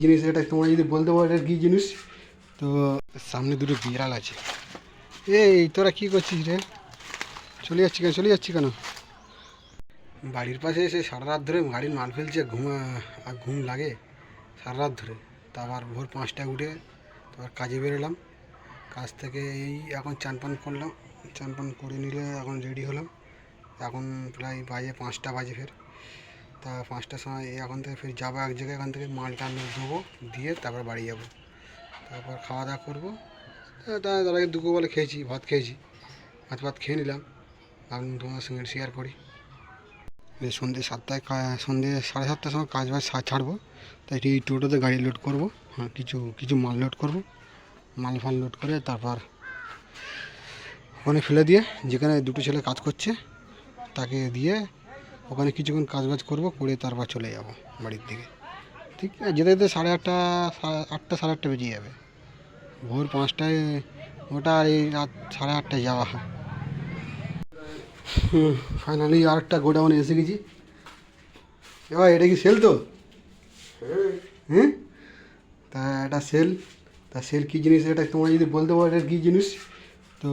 জিনিস এটা তোমরা যদি বলতে পারো এটা কী জিনিস। তো সামনে দুটো বিড়াল আছে। এই তোরা কী করছিস রে? চলে যাচ্ছি কেন? বাড়ির পাশে এসে সারা রাত ধরে গাড়ির মাল ফেলছে, ঘুম লাগে সারা রাত ধরে। তারপর ভোর 5টায় উঠে তারপর কাজে বেরোলাম। কাজ থেকে এই এখন চান পান করলাম, চান পান করে নিলে এখন রেডি হলাম। এখন প্রায় বাজে 5টা বাজে ফের। তা 5টার সময় এখন থেকে ফের যাবো এক জায়গায়, এখান থেকে মাল টাল দেবো, দিয়ে তারপর বাড়ি যাব। তারপর খাওয়া দাওয়া করবো। তার আগে দুপুরবেলা খেয়েছি, ভাত খেয়েছি, ভাত খেয়ে নিলাম। এখন তোমার সঙ্গে শেয়ার করি। সন্ধ্যে 7টায় সন্ধ্যে 7:30টার সময় কাজ বাজ ছাড়বো। তাই এই টোটোতে গাড়ি লোড করবো। হ্যাঁ, কিছু মাল লোড করবো। মাল ফাল লোড করে তারপর ওখানে ফেলে দিয়ে, যেখানে দুটো ছেলে কাজ করছে তাকে দিয়ে ওখানে কিছুক্ষণ কাজ বাজ করবো, করে তারপর চলে যাব বাড়ির দিকে। ঠিক আছে, যেতে যেতে 8:30 8টা 8:30 বেজে যাবে। ভোর 5টায় ওটা, আর এই রাত 8:30টায় যাওয়া হয়। ফাইনালি আরেকটা গোডাউনে এসে গেছি। এবার এটা কি সেল তো? হ্যাঁ, তা এটা সেল। তা সেল কী জিনিস এটা তোমরা যদি বলতে পারো এটা কী জিনিস। তো